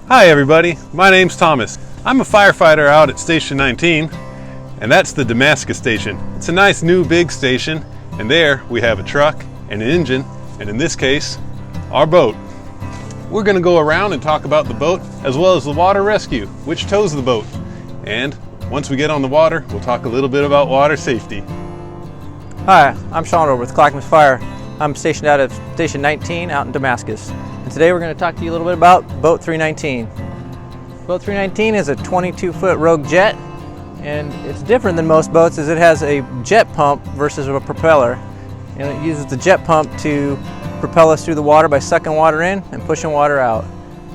Hi everybody, my name's Thomas. I'm a firefighter out at Station 19, and that's the Damascus Station. It's a nice new big station, and there we have a truck and an engine, and in this case, our boat. We're going to go around and talk about the boat as well as the water rescue, which tows the boat. And once we get on the water, we'll talk a little bit about water safety. Hi, I'm Sean with Clackamas Fire. I'm stationed out of Station 19 out in Damascus. And today we're going to talk to you a little bit about Boat 319. Boat 319 is a 22-foot Rogue jet, and it's different than most boats as it has a jet pump versus a propeller. And it uses the jet pump to propel us through the water by sucking water in and pushing water out.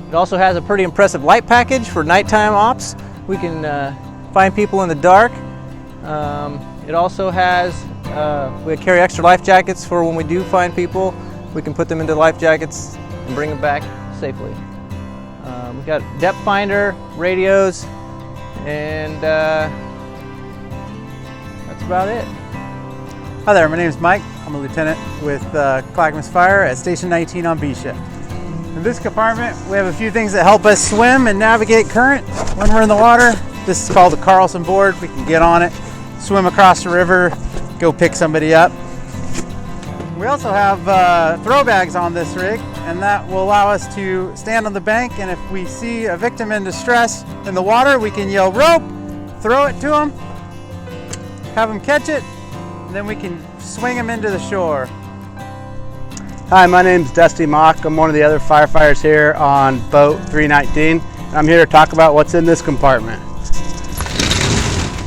It also has a pretty impressive light package for nighttime ops. We can find people in the dark. It also has, we carry extra life jackets for when we do find people. We can put them into life jackets and bring them back safely. We've got depth finder, radios, and that's about it. Hi there, my name is Mike. I'm a lieutenant with Clackamas Fire at Station 19 on B shift. In this compartment, we have a few things that help us swim and navigate current when we're in the water. This is called the Carlson board. We can get on it, swim across the river, go pick somebody up. We also have throw bags on this rig, and that will allow us to stand on the bank, and if we see a victim in distress in the water, we can yell rope, throw it to them, have them catch it, and then we can swing them into the shore. Hi, my name's Dusty Mock. I'm one of the other firefighters here on Boat 319, and I'm here to talk about what's in this compartment.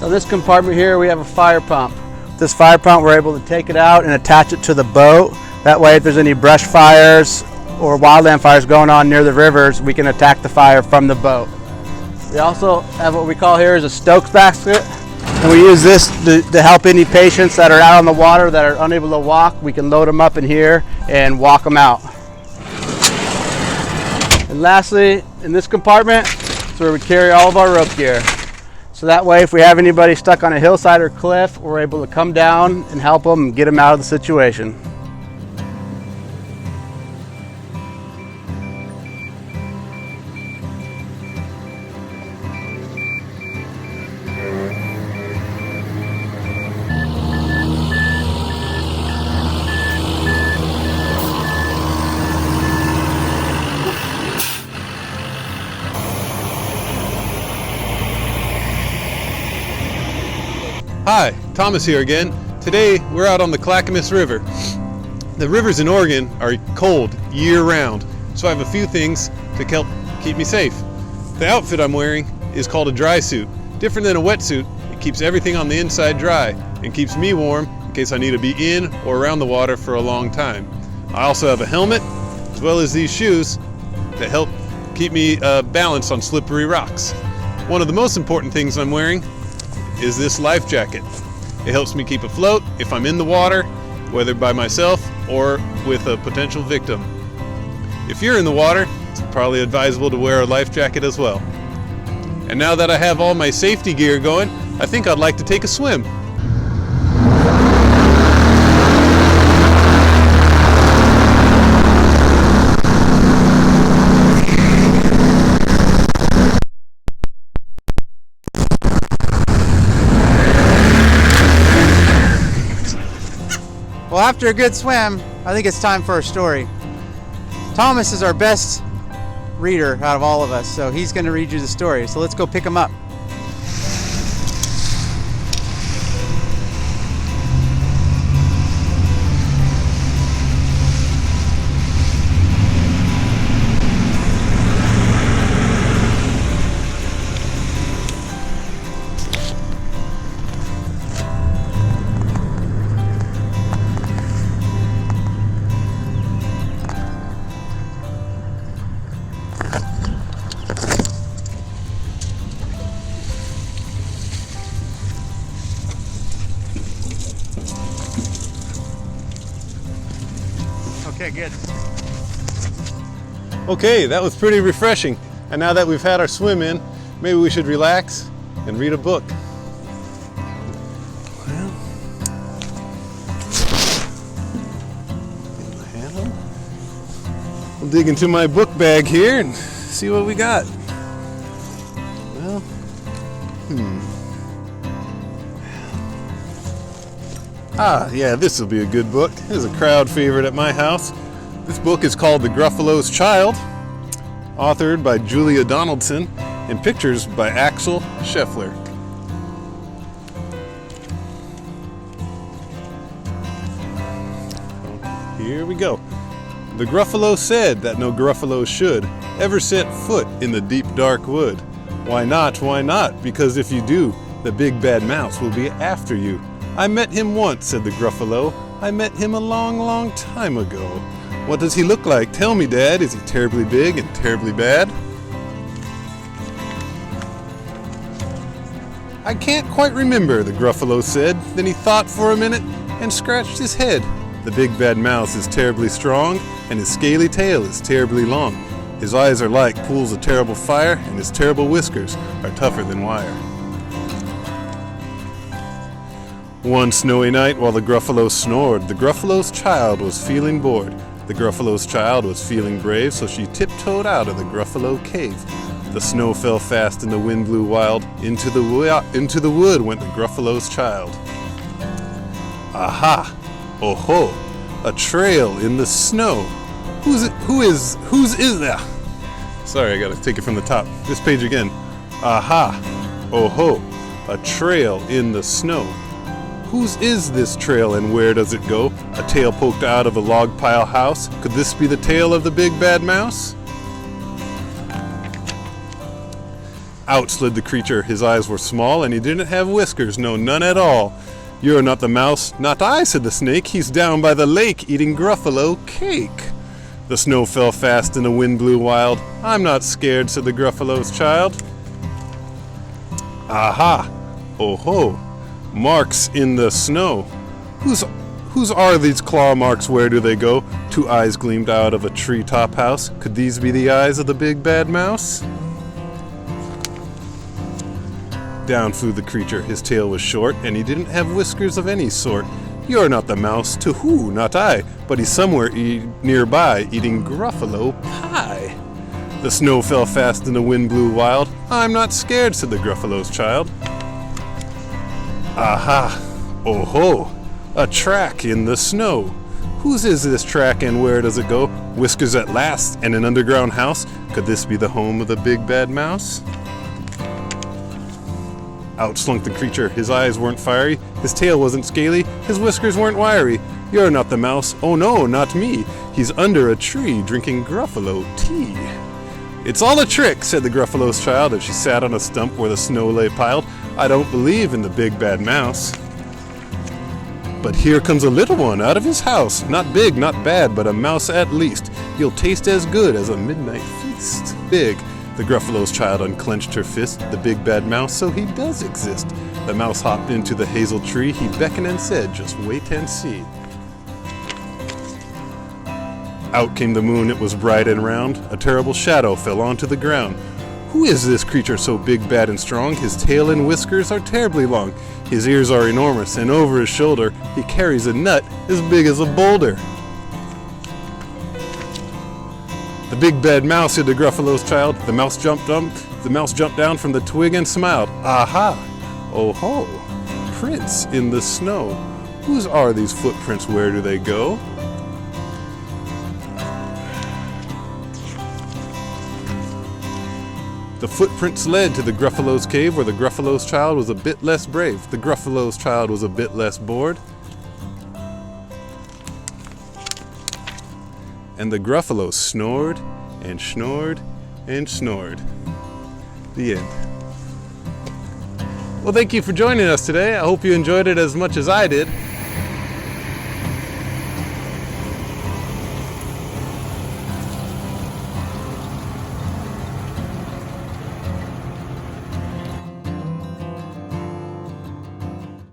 So this compartment here, we have a fire pump. This fire pump, we're able to take it out and attach it to the boat. That way, if there's any brush fires or wildland fires going on near the rivers, we can attack the fire from the boat. We also have what we call here is a Stokes basket, and we use this to help any patients that are out on the water that are unable to walk. We can load them up in here and walk them out. And lastly, in this compartment, is where we carry all of our rope gear. So that way, if we have anybody stuck on a hillside or cliff, we're able to come down and help them and get them out of the situation. Hi, Thomas here again. Today we're out on the Clackamas River. The rivers in Oregon are cold year-round, so I have a few things to help keep me safe. The outfit I'm wearing is called a dry suit. Different than a wetsuit, it keeps everything on the inside dry and keeps me warm in case I need to be in or around the water for a long time. I also have a helmet as well as these shoes that help keep me balanced on slippery rocks. One of the most important things I'm wearing is this life jacket. It helps me keep afloat if I'm in the water, whether by myself or with a potential victim. If you're in the water, it's probably advisable to wear a life jacket as well. And now that I have all my safety gear going, I think I'd like to take a swim. Well, after a good swim, I think it's time for our story. Thomas is our best reader out of all of us, so he's going to read you the story. So let's go pick him up. Okay, good. Okay, that was pretty refreshing. And now that we've had our swim in, maybe we should relax and read a book. Well, get my hand on. We'll dig into my book bag here and see what we got. Ah, yeah, this will be a good book. This is a crowd favorite at my house. This book is called The Gruffalo's Child, authored by Julia Donaldson, and pictures by Axel Scheffler. Here we go. The Gruffalo said that no Gruffalo should ever set foot in the deep dark wood. Why not? Why not? Because if you do, the big bad mouse will be after you. I met him once, said the Gruffalo. I met him a long, long time ago. What does he look like? Tell me, Dad. Is he terribly big and terribly bad? I can't quite remember, the Gruffalo said. Then he thought for a minute and scratched his head. The big bad mouse is terribly strong, and his scaly tail is terribly long. His eyes are like pools of terrible fire, and his terrible whiskers are tougher than wire. One snowy night while the Gruffalo snored, the Gruffalo's child was feeling bored. The Gruffalo's child was feeling brave, so she tiptoed out of the Gruffalo cave. The snow fell fast and the wind blew wild. Into the wood went the Gruffalo's child. Aha! Oh ho! A trail in the snow. Who is that? Sorry, I gotta take it from the top. This page again. Aha! Oh ho! A trail in the snow. Whose is this trail and where does it go? A tail poked out of a log pile house. Could this be the tail of the big bad mouse? Out slid the creature. His eyes were small and he didn't have whiskers. No, none at all. You're not the mouse. Not I, said the snake. He's down by the lake eating Gruffalo cake. The snow fell fast and the wind blew wild. I'm not scared, said the Gruffalo's child. Aha! Oh ho! Marks in the snow. Whose are these claw marks? Where do they go? Two eyes gleamed out of a treetop house. Could these be the eyes of the big bad mouse? Down flew the creature. His tail was short, and he didn't have whiskers of any sort. You're not the mouse. To who? Not I. But he's somewhere nearby, eating Gruffalo pie. The snow fell fast and the wind blew wild. I'm not scared, said the Gruffalo's child. Aha! Oh ho! A track in the snow. Whose is this track and where does it go? Whiskers at last, and an underground house. Could this be the home of the big bad mouse? Out slunk the creature. His eyes weren't fiery, his tail wasn't scaly, his whiskers weren't wiry. You're not the mouse. Oh no, not me. He's under a tree drinking Gruffalo tea. It's all a trick, said the Gruffalo's child as she sat on a stump where the snow lay piled. I don't believe in the big bad mouse. But here comes a little one out of his house. Not big, not bad, but a mouse at least. You'll taste as good as a midnight feast. Big. The Gruffalo's child unclenched her fist. The big bad mouse, so he does exist. The mouse hopped into the hazel tree. He beckoned and said, just wait and see. Out came the moon. It was bright and round. A terrible shadow fell onto the ground. Who is this creature so big, bad, and strong? His tail and whiskers are terribly long. His ears are enormous, and over his shoulder he carries a nut as big as a boulder. The big bad mouse, said the Gruffalo's child. The mouse jumped down from the twig and smiled. Aha! Oh ho! Prints in the snow. Whose are these footprints? Where do they go? The footprints led to the Gruffalo's cave, where the Gruffalo's child was a bit less brave. The Gruffalo's child was a bit less bored. And the Gruffalo snored and snored and snored. The end. Well, thank you for joining us today. I hope you enjoyed it as much as I did.